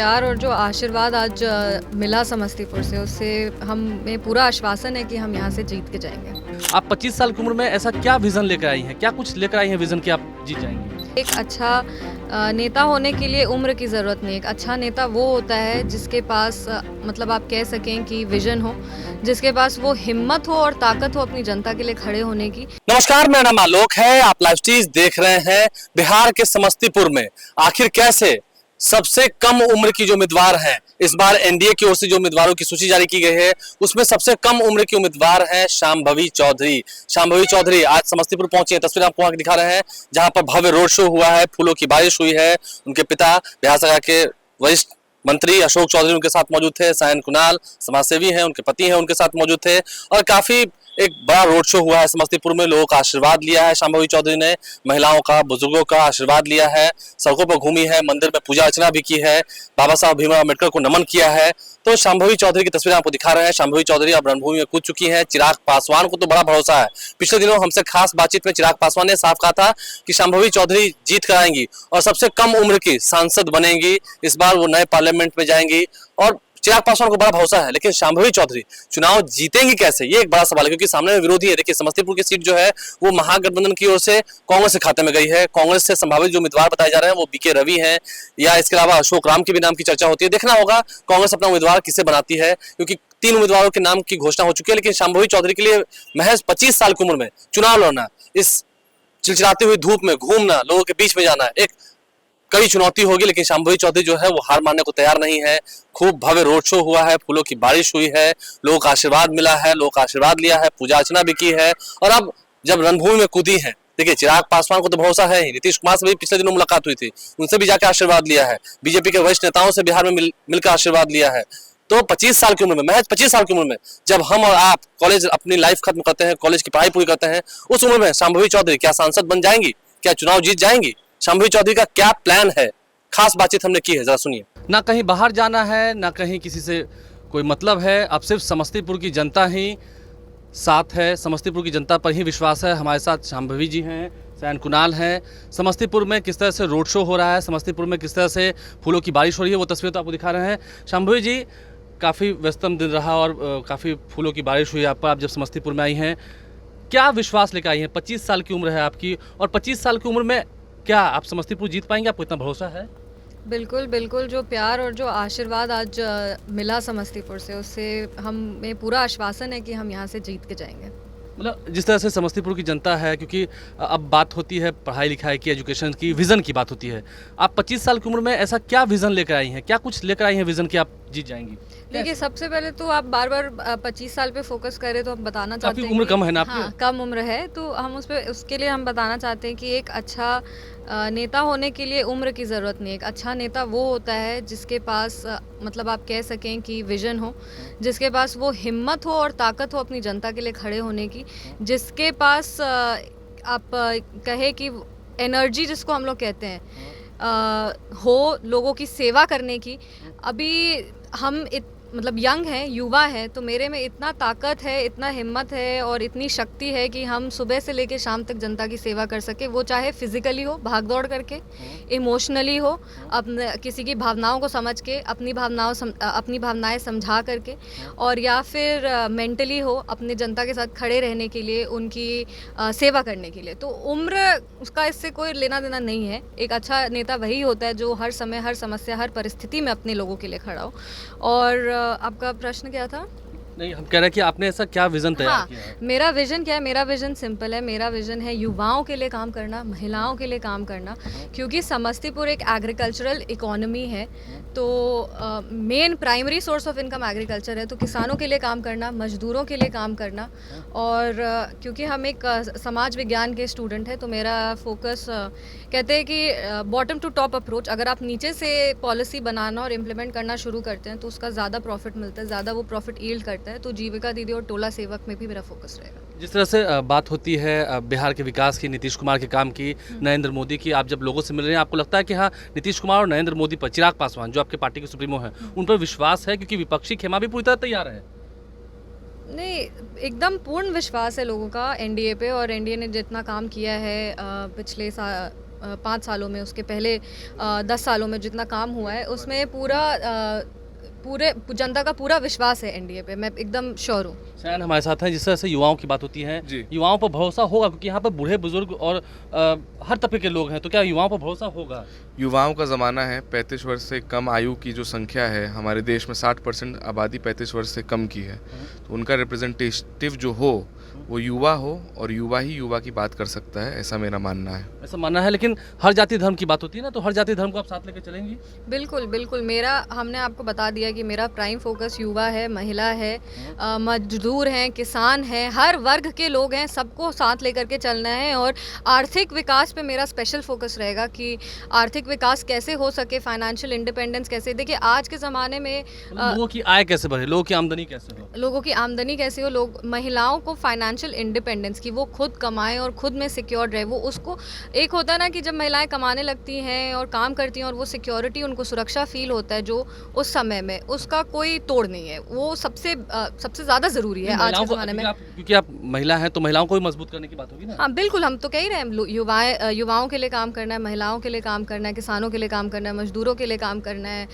प्यार और जो आशीर्वाद आज मिला समस्तीपुर से, उससे हमें पूरा आश्वासन है कि हम यहाँ से जीत के जाएंगे। आप 25 साल की उम्र में ऐसा क्या विजन लेकर आई हैं? क्या कुछ लेकर आई हैं विजन कि आप जीत जाएंगे? एक अच्छा नेता होने के लिए उम्र की ज़रूरत नहीं। एक अच्छा नेता वो होता है जिसके पास मतलब आप कह सकें कि विजन हो, जिसके पास वो हिम्मत हो और ताकत हो अपनी जनता के लिए खड़े होने की। नमस्कार, मेरा नाम आलोक है। आप लाइव स्टीज देख रहे हैं। बिहार के समस्तीपुर में आखिर कैसे सबसे कम उम्र की जो उम्मीदवार हैं, इस बार एनडीए की ओर से जो उम्मीदवारों की सूची जारी की गई है उसमें सबसे कम उम्र की उम्मीदवार है शांभवी चौधरी। शांभवी चौधरी आज समस्तीपुर पहुंचे हैं। तस्वीर आपको वहां दिखा रहे हैं जहां पर भव्य रोड शो हुआ है, फूलों की बारिश हुई है। उनके पिता बिहार सरकार के वरिष्ठ मंत्री अशोक चौधरी उनके साथ मौजूद थे। सायन कुणाल समाजसेवी हैं, उनके पति हैं, उनके साथ मौजूद थे और काफी एक बड़ा रोड शो हुआ है समस्तीपुर में। लोगों का आशीर्वाद लिया है शांभवी चौधरी ने, महिलाओं का, बुजुर्गों का आशीर्वाद लिया है, सड़कों पर घूमी है, मंदिर में पूजा अर्चना भी की है, बाबा साहब भीमराव अम्बेडकर को नमन किया है। तो शांभवी चौधरी की तस्वीर आपको दिखा रहे हैं। शांभवी चौधरी अब रणभूमि में कूद चुकी हैं। चिराग पासवान को तो बड़ा भरोसा है। पिछले दिनों हमसे खास बातचीत में चिराग पासवान ने साफ कहा था कि शांभवी चौधरी जीत कर आएंगी और सबसे कम उम्र की सांसद बनेंगी। इस बार वो नए पार्लियामेंट में जाएंगी और चिराग पासवान को बड़ा भरोसा है। लेकिन शांभवी चौधरी चुनाव जीतेंगी कैसे, ये एक बड़ा सवाल है, क्योंकि सामने में विरोधी है। देखिए, समस्तीपुर की सीट जो है वो महागठबंधन की ओर से कांग्रेस के खाते में गई है। कांग्रेस से संभावित जो उम्मीदवार बताए जा रहे हैं वो बीके रवि हैं, या इसके अलावा अशोक राम के भी नाम की चर्चा होती है। देखना होगा कांग्रेस अपना उम्मीदवार किसे बनाती है, क्योंकि 3 उम्मीदवारों के नाम की घोषणा हो चुकी है। लेकिन शांभवी चौधरी के लिए महज 25 साल की उम्र में चुनाव लड़ना, इस चिलचिलाती हुई धूप में घूमना, लोगों के बीच में जाना, एक कई चुनौती होगी। लेकिन शांभवी चौधरी जो है वो हार मानने को तैयार नहीं है। खूब भव्य रोड शो हुआ है, फूलों की बारिश हुई है, लोगों का आशीर्वाद मिला है, लोगों का आशीर्वाद लिया है, पूजा अर्चना भी की है और अब जब रणभूमि में कूदी है, देखिए चिराग पासवान को तो भरोसा है ही। नीतीश कुमार से भी पिछले दिनों मुलाकात हुई थी, उनसे भी जाकर आशीर्वाद लिया है। बीजेपी के वरिष्ठ नेताओं से बिहार में मिलकर आशीर्वाद लिया है। तो 25 साल की उम्र में, महज 25 साल की उम्र में, जब हम और आप कॉलेज अपनी लाइफ खत्म करते हैं, कॉलेज की पढ़ाई पूरी करते हैं, उस उम्र में शांभवी चौधरी क्या सांसद बन जाएंगी? क्या चुनाव जीत जाएंगी? शांभवी चौधरी का क्या प्लान है? खास बातचीत हमने की है, जरा सुनिए। ना कहीं बाहर जाना है, ना कहीं किसी से कोई मतलब है। अब सिर्फ समस्तीपुर की जनता ही साथ है, समस्तीपुर की जनता पर ही विश्वास है। हमारे साथ शांभवी जी हैं, सायन कुणाल हैं। समस्तीपुर में किस तरह से रोड शो हो रहा है, समस्तीपुर में किस तरह से फूलों की बारिश हो रही है, वो तस्वीर तो आपको दिखा रहे हैं। शांभवी जी, काफ़ी व्यस्तम दिन रहा और काफ़ी फूलों की बारिश हुई आप पर। आप जब समस्तीपुर में आई हैं, क्या विश्वास लेकर आई हैं? 25 साल की उम्र है आपकी और 25 साल की उम्र में क्या आप समस्तीपुर जीत पाएंगे? आपको इतना भरोसा है? बिल्कुल, बिल्कुल। जो प्यार और जो आशीर्वाद आज मिला समस्तीपुर से, उससे हमें पूरा आश्वासन है कि हम यहाँ से जीत के जाएंगे। मतलब जिस तरह से समस्तीपुर की जनता है, क्योंकि अब बात होती है पढ़ाई लिखाई की, एजुकेशन की, विज़न की बात होती है। आप 25 साल की उम्र में ऐसा क्या विज़न लेकर आई हैं? क्या कुछ लेकर आई हैं विज़न कि आप जीत जाएंगी? देखिए, सबसे पहले तो आप बार-बार 25 साल पे फोकस करें तो हम बताना चाहते हैं उम्र कि कम है ना आपकी? हाँ, कम उम्र है, तो हम उसके लिए हम बताना चाहते हैं कि एक अच्छा नेता होने के लिए उम्र की ज़रूरत नहीं। एक अच्छा नेता वो होता है जिसके पास मतलब आप कह सकें कि विजन हो, जिसके पास वो हिम्मत हो और ताकत हो अपनी जनता के लिए खड़े होने की, जिसके पास आप कहे कि एनर्जी जिसको हम लोग कहते हैं हो लोगों की सेवा करने की। अभी हम मतलब यंग हैं, युवा हैं, तो मेरे में इतना ताकत है, इतना हिम्मत है और इतनी शक्ति है कि हम सुबह से लेकर शाम तक जनता की सेवा कर सके। वो चाहे फिजिकली हो, भाग दौड़ करके, इमोशनली हो, अपने किसी की भावनाओं को समझ के, अपनी भावनाएं समझा करके, और या फिर मेंटली हो, अपनी जनता के साथ खड़े रहने के लिए, उनकी सेवा करने के लिए। तो उम्र उसका इससे कोई लेना देना नहीं है। एक अच्छा नेता वही होता है जो हर समय, हर समस्या, हर परिस्थिति में अपने लोगों के लिए खड़ा हो। और आपका प्रश्न क्या था? नहीं, हम कह रहे हैं कि आपने ऐसा क्या विज़न तैयार किया है? मेरा विजन क्या है? मेरा विजन सिंपल है। मेरा विजन है युवाओं के लिए काम करना, महिलाओं के लिए काम करना, क्योंकि समस्तीपुर एक एग्रीकल्चरल इकोनॉमी है। तो main primary source of income agriculture है, तो किसानों के लिए काम करना, मजदूरों के लिए काम करना। और क्योंकि हम एक समाज विज्ञान के स्टूडेंट हैं, तो मेरा फोकस कहते हैं कि बॉटम टू टॉप अप्रोच। अगर आप नीचे से पॉलिसी बनाना और इम्प्लीमेंट करना शुरू करते हैं तो उसका ज़्यादा प्रॉफिट मिलता है, ज़्यादा वो प्रॉफिट यील्ड करता है। तो जीविका दीदी और टोला सेवक में भी मेरा फोकस रहेगा। जिस तरह से बात होती है बिहार के विकास की, नीतीश कुमार के काम की, नरेंद्र मोदी की, आप जब लोगों से मिल रहे हैं, आपको लगता है कि हाँ, नीतीश कुमार और नरेंद्र मोदी पर, चिराग पासवान जो आपके पार्टी के सुप्रीमो हैं, उन पर विश्वास है? क्योंकि विपक्षी खेमा भी पूरी तरह तैयार है। नहीं, एकदम पूर्ण विश्वास है लोगों का एनडीए पे, और एनडीए ने जितना काम किया है पिछले 5 सालों में, उसके पहले 10 सालों में जितना काम हुआ है उसमें पूरे जनता का पूरा विश्वास है एनडीए पे, मैं एकदम श्योर हूँ। सैन हमारे साथ हैं, जिस तरह से युवाओं की बात होती है, जी। युवाओं पर भरोसा होगा क्योंकि यहाँ पर बूढ़े बुजुर्ग और हर तबके के लोग हैं, तो क्या युवाओं पर भरोसा होगा? युवाओं का ज़माना है। 35 वर्ष से कम आयु की जो संख्या है हमारे देश में, 60% आबादी 35 वर्ष से कम की है, तो उनका रिप्रेजेंटेटिव जो हो वो युवा हो, और युवा ही युवा की बात कर सकता है, ऐसा मेरा मानना है। ऐसा मानना है, लेकिन हर जाति धर्म की बात होती है ना, तो हर जाति धर्म को आप साथ लेकर चलेंगी? बिल्कुल बिल्कुल, हमने आपको बता दिया कि मेरा प्राइम फोकस युवा है, महिला है, मजदूर हैं, किसान हैं, हर वर्ग के लोग हैं, सबको साथ लेकर के चलना है। और आर्थिक विकास पे मेरा स्पेशल फोकस रहेगा कि आर्थिक विकास कैसे हो सके, फाइनेंशियल इंडिपेंडेंस कैसे। देखिए आज के ज़माने में लोगों की आय कैसे बढ़े, लोगों की आमदनी कैसे हो? लोगों की आमदनी कैसी हो, लोग महिलाओं को फाइनेंशियल इंडिपेंडेंस की, वो खुद कमाएं और खुद में सिक्योर रहे। वो उसको एक होता है ना कि जब महिलाएं कमाने लगती हैं और काम करती हैं और वो सिक्योरिटी, उनको सुरक्षा फील होता है, जो उस समय में उसका कोई तोड़ नहीं है, वो सबसे ज़्यादा ज़रूरी है आज के ज़माने में। क्योंकि आप महिला हैं तो महिलाओं को भी मजबूत करने की बात होगी ना। हाँ बिल्कुल, हम तो कह ही रहे हैं युवाओं के लिए काम करना है, महिलाओं के लिए काम करना है, किसानों के लिए काम करना है, मजदूरों के लिए काम करना है,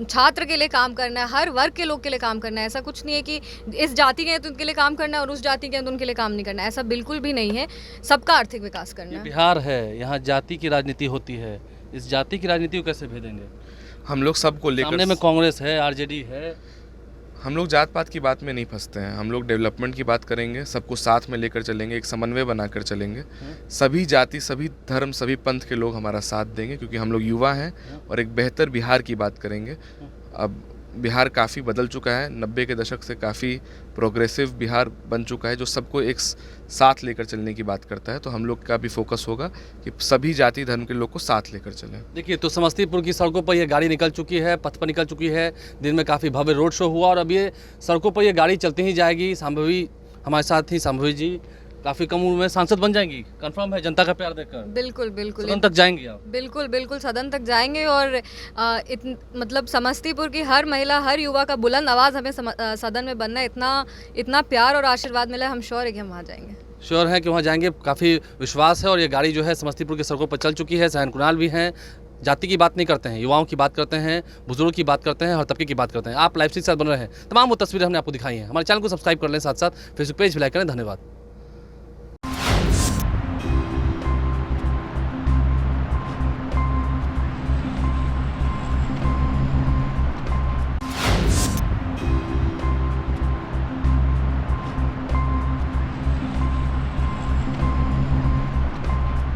छात्र के लिए काम करना है, हर वर्ग के लोग के लिए काम करना है। ऐसा कुछ नहीं है कि इस जाति के हैं तो उनके लिए काम करना है और उस जाति के हैं तो उनके लिए काम नहीं करना है, ऐसा बिल्कुल भी नहीं है। सबका आर्थिक विकास करना ये है। बिहार है, यहाँ जाति की राजनीति होती है, इस जाति की राजनीति को कैसे भेदेंगे? हम लोग सबको सामने लेकर, में कांग्रेस है, आरजेडी है। हम लोग जात पात की बात में नहीं फंसते हैं। हम लोग डेवलपमेंट की बात करेंगे, सबको साथ में लेकर चलेंगे, एक समन्वय बनाकर चलेंगे। सभी जाति, सभी धर्म, सभी पंथ के लोग हमारा साथ देंगे, क्योंकि हम लोग युवा हैं और एक बेहतर बिहार की बात करेंगे। अब बिहार काफ़ी बदल चुका है, 90 के दशक से काफ़ी प्रोग्रेसिव बिहार बन चुका है, जो सबको एक साथ लेकर चलने की बात करता है। तो हम लोग का भी फोकस होगा कि सभी जाति धर्म के लोग को साथ लेकर चलें। देखिए, तो समस्तीपुर की सड़कों पर ये गाड़ी निकल चुकी है, पथ पर निकल चुकी है। दिन में काफ़ी भव्य रोड शो हुआ और अब ये सड़कों पर ये गाड़ी चलती ही जाएगी। शांभवी हमारे साथ ही, शांभवी जी काफ़ी कम उम्र में सांसद बन जाएंगी, कंफर्म है जनता का प्यार देखकर? बिल्कुल बिल्कुल, सदन तक जाएंगी आप? बिल्कुल बिल्कुल, सदन तक जाएंगे। और मतलब समस्तीपुर की हर महिला, हर युवा का बुलंद आवाज़ हमें सदन में बनना है। इतना प्यार और आशीर्वाद मिला है, हम श्योर है कि हम वहाँ जाएंगे। श्योर है कि वहाँ जाएंगे, काफ़ी विश्वास है। और ये गाड़ी जो है समस्तीपुर की सड़कों पर चल चुकी है। सैन कुणाल भी हैं, जाति की बात नहीं करते हैं, युवाओं की बात करते हैं, बुजुर्गों की बात करते हैं, हर तबके की बात करते हैं। आप लाइव स्ट्रीम के साथ बन रहे हैं, तमाम वो तस्वीरें हमने आपको दिखाई हैं। हमारे चैनल को सब्सक्राइब कर लें, साथ साथ फेसबुक पेज भी लाइक करें। धन्यवाद।